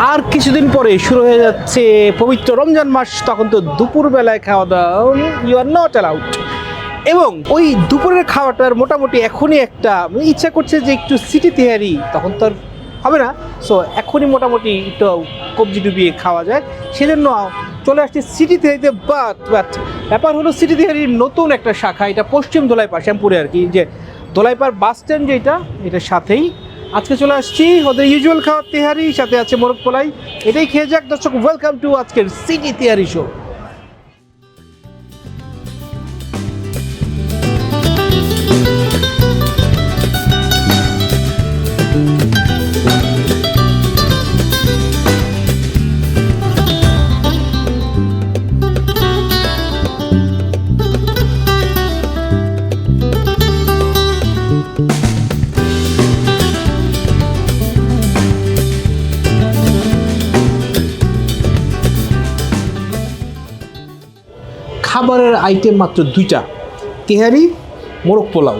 আর কিছুদিন পরে শুরু হয়ে যাচ্ছে পবিত্র রমজান মাস, তখন তো দুপুরবেলায় খাওয়া দাওয়া ইউ আর নট অ্যালাউড। এবং ওই দুপুরের খাওয়াটার মোটামুটি এখনই একটা ইচ্ছা করছে যে একটু সিটি তেহারি, তখন তো আর হবে না। সো এখনই মোটামুটি একটু কবজি ডুবিয়ে খাওয়া যায়, সেজন্য চলে আসছে সিটি তেহারিতে। বাট ব্যাপার হলো সিটি তেহারির নতুন একটা শাখা, এটা পশ্চিম ধোলাইপাড় শ্যামপুরে আর কি, যে ধোলাইপাড় বাস স্ট্যান্ড যেটা, এটার সাথেই আজকে চলে আসছি। ওদের ইউজুয়াল খাওয়ার তেহারি, সাথে আছে মোরগ পোলাই। এটাই খেয়ে যাক দর্শক। ওয়েলকাম টু আজকের সিটি তেহারি শো। খাবারের আইটেম মাত্র দুইটা, তেহারি, মোরগ পোলাও।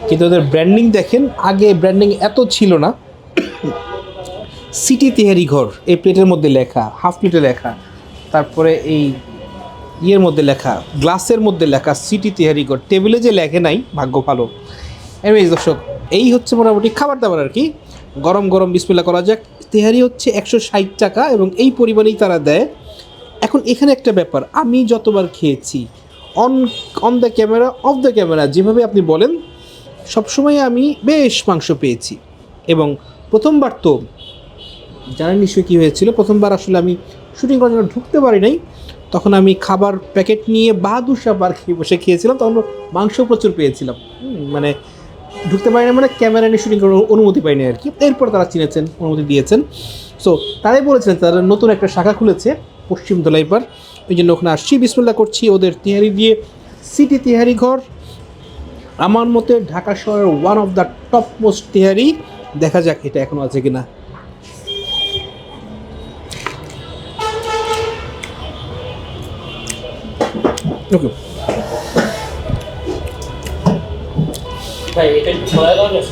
কিন্তু ওদের ব্র্যান্ডিং দেখেন, আগে ব্র্যান্ডিং এত ছিল না। সিটি তেহারি ঘর এই প্লেটের মধ্যে লেখা, হাফ প্লেটে লেখা, তারপরে এই ইয়ের মধ্যে লেখা, গ্লাসের মধ্যে লেখা সিটি তেহারি ঘর। টেবিলে যে লেখে নাই, ভাগ্য ভালো। এমনি দর্শক, এই হচ্ছে মোটামুটি খাবার দাবার আর কি। গরম গরম বিসমিল্লাহ করা যাক। তেহারি হচ্ছে 160 টাকা এবং এই পরিমাণেই তারা দেয়। এখন এখানে একটা ব্যাপার, আমি যতবার খেয়েছি on the camera, of the camera, যেভাবে আপনি বলেন, সবসময় আমি বেশ মাংস পেয়েছি। এবং প্রথমবার তো জানেন নিশ্চয়ই কী হয়েছিল, প্রথমবার আসলে আমি শুটিং করার জন্য ঢুকতে পারি নাই। তখন আমি খাবার প্যাকেট নিয়ে বাহাদুর শাহ বার খেয়ে বসে খেয়েছিলাম, তখন মাংস প্রচুর পেয়েছিলাম। মানে ঢুকতে পারি না, মানে ক্যামেরা নিয়ে শুটিং করার অনুমতি পাইনি আর কি। এরপর তারা চিনেছেন, অনুমতি দিয়েছেন। সো তারাই বলেছেন তারা নতুন একটা শাখা খুলেছে পশ্চিম ধোলাইপাড়, ওই জন্য ওখানে আসছি। বিসমিল্লাহ করছি ওদের তেহারি দিয়ে। সিটি তেহারি ঘর আমার মতে ঢাকা শহরের one of the top most tehari. দেখা যাক এটা এখনও আছে কিনা। ওকে ভাই, এটা ছড়ায় দাও না।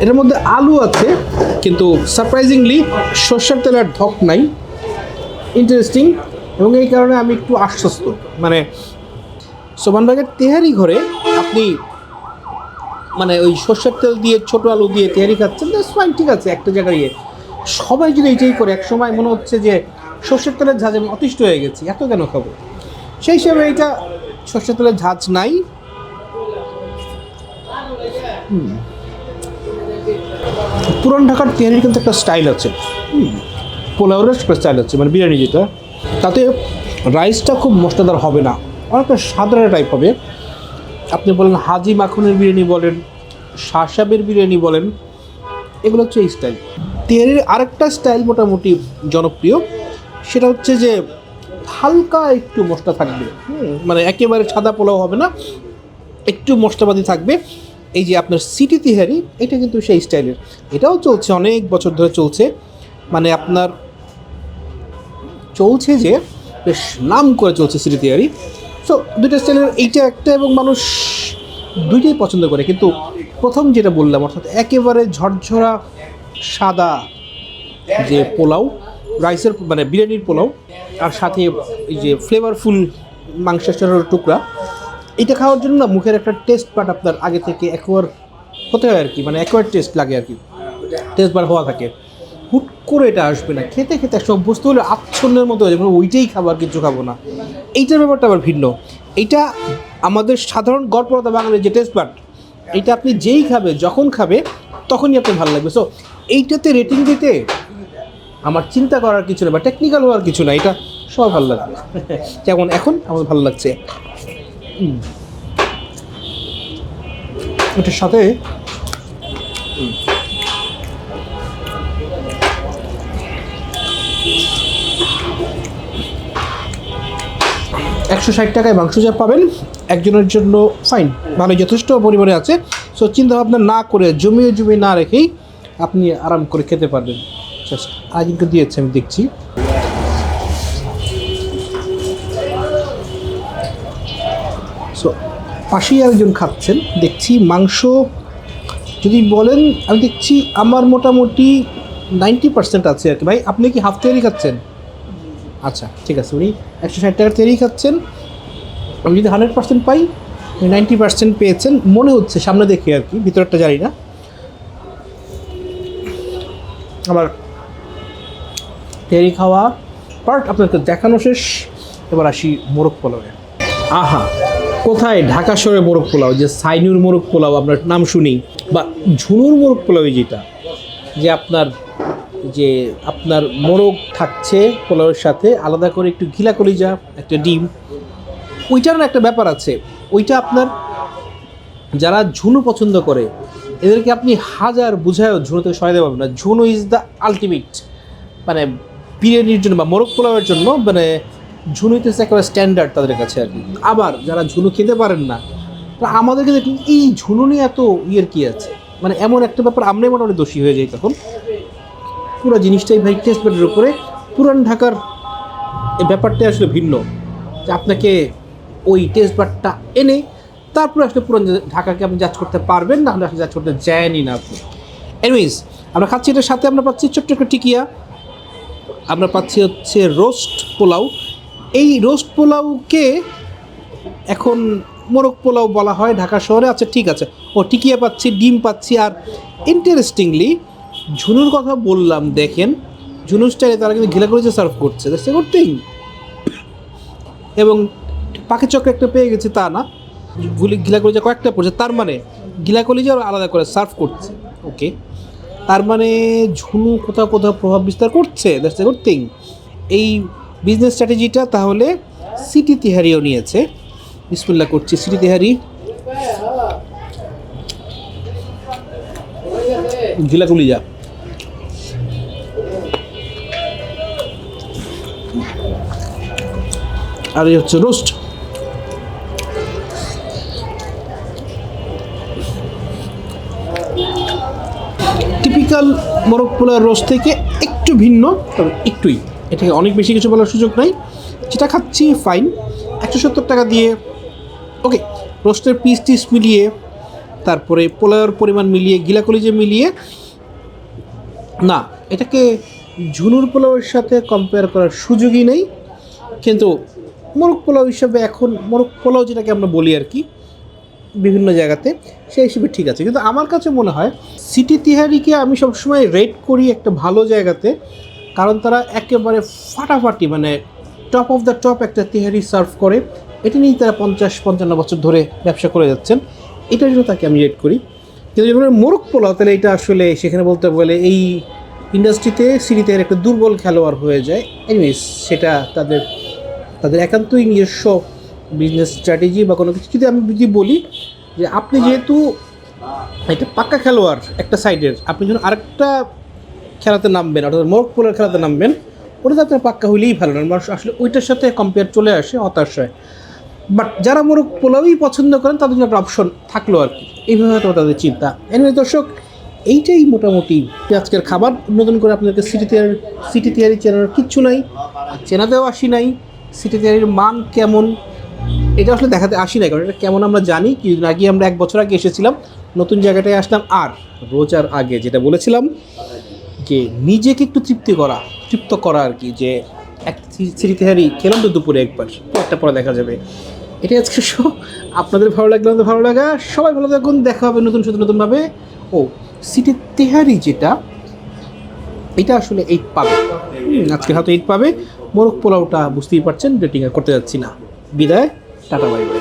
এটার মধ্যে আলু আছে, কিন্তু সারপ্রাইজিংলি সর্ষের তেলের ধক নাই। ইন্টারেস্টিং। এবং এই কারণে আমি একটু আশ্বস্ত। মানে সোমানবাগের তেহারি ঘরে আপনি মানে ওই সর্ষের তেল দিয়ে ছোটো আলু দিয়ে তেহারি খাচ্ছেন, দ্যাটস ফাইন, ঠিক আছে। একটা জায়গায় সবাই যদি এইটাই করে, এক সময় মনে হচ্ছে যে সর্ষের তেলের ঝাঁজ আমি অতিষ্ঠ হয়ে গেছি, এত কেন খাবো। সেই হিসাবে এইটা সর্ষের তেলের ঝাঁজ নাই। পুরান ঢাকার তেহারির কিন্তু একটা স্টাইল আছে, পোলাওয়ের একটা স্টাইল আছে, মানে বিরিয়ানি যেটা, তাতে রাইসটা খুব মশলাদার হবে না, অনেকটা সাধারণ টাইপ হবে। আপনি বলেন হাজি মাখনের বিরিয়ানি বলেন, শাহ সাহেবের বিরিয়ানি বলেন, এগুলো হচ্ছে এই স্টাইল। তেহারির আরেকটা স্টাইল মোটামুটি জনপ্রিয়, সেটা হচ্ছে যে হালকা একটু মশলা থাকবে। মানে একেবারে সাদা পোলাও হবে না, একটু মশলাপাতি থাকবে। এই যে আপনার সিটি তেহারি, এটা কিন্তু সেই স্টাইলের। এটাও চলছে, অনেক বছর ধরে চলছে। মানে আপনার চলছে যে বেশ নাম করে চলছে সিটি তেহারি। সো দুইটা স্টাইলের এইটা একটা, এবং মানুষ দুইটাই পছন্দ করে। কিন্তু প্রথম যেটা বললাম, অর্থাৎ একেবারে ঝরঝরা সাদা যে পোলাও, রাইসের মানে বিরিয়ানির পোলাও, আর সাথে এই যে ফ্লেভারফুল মাংসের টুকরা, এটা খাওয়ার জন্য না মুখের একটা টেস্ট বাট আপনার আগে থেকে অ্যাকোয়ার হতে হয় আর কি। মানে অ্যাকোয়ার টেস্ট লাগে আর কি, টেস্ট বার হওয়া থাকে। হুট করে এটা আসবে না, খেতে খেতে সব বুঝতে হলে আচ্ছন্নের মতো হয়ে যাবে, ওইটাই খাবার, কিছু খাবো না। এইটার ব্যাপারটা আবার ভিন্ন। এইটা আমাদের সাধারণ গড়পড়তা বাঙালির যে টেস্ট বাট, এইটা আপনি যেই খাবে, যখন খাবে, তখনই আপনার ভালো লাগবে। সো এইটাতে রেটিং দিতে আমার চিন্তা করার কিছু না, বা টেকনিক্যাল হওয়ার কিছু না, এটা সব ভালো লাগবে। যেমন এখন আমার ভালো লাগছে। এটার সাথে 160 টাকায় মাংস যা পাবেন একজনের জন্য ফাইন, মানে যথেষ্ট পরিমাণে আছে। সো চিন্তাভাবনা না করে, জমিয়ে না রেখেই আপনি আরাম করে খেতে পারবেন। জাস্ট আজকে দিয়েছে, আমি দেখছি। সো পাশেই আরেকজন খাচ্ছেন, দেখছি মাংস যদি বলেন আমি দেখছি আমার মোটামুটি 90% আছে আর কি। ভাই আপনি কি হাফ তেহারি খাচ্ছেন? আচ্ছা ঠিক আছে, উনি 160 টাকার তেহারি খাচ্ছেন। আমি যদি 100% পাই, 90% পেয়েছেন মনে হচ্ছে, সামনে দেখি আর কি, ভিতরটা জানি না। আমার তেহারি খাওয়া পার্ট আপনাকে দেখানো শেষ, এবার আসি মোরগ পোলাওয়ে। আহা, কোথায় ঢাকা শহরে মোরগ পোলাও, যে সাইনুর মোরগ পোলাও আপনার নাম শুনি, বা ঝুনুর মোরগ পোলাও, যেটা যে আপনার মোরগ থাকছে পোলাওয়ের সাথে, আলাদা করে একটু ঘিলা কলিজা, একটা ডিম, ওইটার একটা ব্যাপার আছে। ওইটা আপনার যারা ঝুনু পছন্দ করে এদেরকে আপনি হাজার বুঝায়ও ঝুনু থেকে সরাই দেওয়া পারবেন না। ঝুনু ইজ দ্য আলটিমেট, মানে বিরিয়ানির জন্য বা মোরগ পোলাওয়ের জন্য, মানে ঝুনু হইতেছে একেবারে স্ট্যান্ডার্ড তাদের কাছে আর কি। আবার যারা ঝুনু খেতে পারেন না, তা আমাদেরকে দেখুন এই ঝুনু নিয়ে এত ইয়ের কী আছে, মানে এমন একটা ব্যাপার, আমরাই মোটামুটি দোষী হয়ে যাই তখন। পুরো জিনিসটাই ভাই টেস্ট বেডের উপরে। পুরান ঢাকার এই ব্যাপারটাই আসলে ভিন্ন, যে আপনাকে ওই টেস্ট বারটা এনে তারপরে আসলে পুরান ঢাকাকে আপনি জাজ করতে পারবেন, না হলে আসলে জাজ করতে যায়নি না আপনি। এনিওয়েজ আমরা খাচ্ছি, এটার সাথে আমরা পাচ্ছি ছোট্ট একটা টিকিয়া, আমরা পাচ্ছি হচ্ছে রোস্ট পোলাও। এই রোস্ট পোলাওকে এখন মোরগ পোলাও বলা হয় ঢাকা শহরে। আচ্ছা ঠিক আছে, ও টিকিয়া পাচ্ছি, ডিম পাচ্ছি। আর ইন্টারেস্টিংলি ঝুনুর কথা বললাম, দেখেন ঝুনুর স্টাইলে তারা কিন্তু ঘিলা কলিজা সার্ভ করছে, দ্যাটস এ গুড থিং। এবং পাখি চক্র একটা পেয়ে গেছে তা না, ঘিলা কলিজা কয়েকটা পড়ছে, তার মানে ঘিলা কলিজা আলাদা করে সার্ভ করছে। ওকে, তার মানে ঝুনু কোথাও কোথাও প্রভাব বিস্তার করছে, দ্যাটস এ গুড থিং। এই বিজনেস স্ট্র্যাটেজিটা তাহলে সিটি তিহারিও নিয়েছে। বিসমিল্লাহ করছি, সিটি তিহারি ঘিলা কলিজা। আর এই হচ্ছে রোস্ট। টিপিক্যাল মোরগ পোলার রোস্ট থেকে একটু ভিন্ন, তবে একটুই, এটাকে অনেক বেশি কিছু বলার সুযোগ নাই। যেটা খাচ্ছি ফাইন, 170 টাকা দিয়ে ওকে, রোস্টের পিস টিস মিলিয়ে, তারপরে পোলাওয়ের পরিমাণ মিলিয়ে, গিলা কলিজা মিলিয়ে, না এটাকে ঝুনুর পোলাওয়ের সাথে কম্পেয়ার করার সুযোগই নেই। কিন্তু মোরগ পোলাও হিসাবে এখন মোরগ পোলাও যেটাকে আমরা বলি আর কি বিভিন্ন জায়গাতে, সেই হিসেবে ঠিক আছে। কিন্তু আমার কাছে মনে হয় সিটি তিহারিকে আমি সবসময় রেট করি একটা ভালো জায়গাতে, কারণ তারা একেবারে ফাটাফাটি, মানে টপ অফ দ্য টপ একটা তিহারি সার্ভ করে। এটা নিয়েই তারা 50-55 বছর ধরে ব্যবসা করে যাচ্ছেন, এটার জন্য তাকে আমি রেট করি। কিন্তু যখন মোরগ পোলাও, তাহলে এটা আসলে সেখানে বলতে গেলে এই ইন্ডাস্ট্রিতে সিটি তিহারি একটা দুর্বল খেলোয়াড় হয়ে যায়। এনিওয়েজ সেটা তাদের একান্তই নিজস্ব বিজনেস স্ট্র্যাটেজি বা কোনো কিছু। যদি আমি যদি বলি যে আপনি যেহেতু একটা পাক্কা খেলোয়াড় একটা সাইডের, আপনি যখন আরেকটা খেলাতে নামবেন, অর্থাৎ মোরগ পোলাওর খেলাতে নামবেন, ওটা তো আপনার পাক্কা হইলেই ভালো না, মানুষ আসলে ওইটার সাথে কম্পেয়ার চলে আসে, হতাশ হয়। বাট যারা মোরগ পোলাওই পছন্দ করেন তাদের জন্য একটা অপশন থাকলো আর কি, এইভাবে হয়তো তাদের চিন্তা। এনিওয়ে দর্শক, এইটাই মোটামুটি আজকের খাবার। নতুন করে আপনাদেরকে সিটি তিহারি চেনার কিচ্ছু নাই, চেনাতেও আসি নাই। সিটি তিহারির মান কেমন এটা আসলে দেখাতে আসি নাই, কারণ এটা কেমন আমরা জানি। কিছুদিন আগে আমরা 1 বছর আগে এসেছিলাম, নতুন জায়গাটায় আসলাম। আর রোজার আগে যেটা বলেছিলাম যে নিজেকে একটু তৃপ্ত করা আর কি, যে এক সিটি তিহারি খেলাম তো দুপুরে একবার, একটা পরে দেখা যাবে। এটাই আজকে শো। আপনাদের ভালো লাগলে আমাদের ভালো লাগা, সবাই ভালো থাকুন, দেখা হবে নতুনভাবে। ও সিটি তিহারি যেটা, এটা আসলে 8 পাবে, আজকে হয়তো 8 পাবে। মোরগ পোলাওটা বুঝতেই পারছেন, রেটিং আর করতে যাচ্ছি না। বিদায়, টাটা বাই বাই।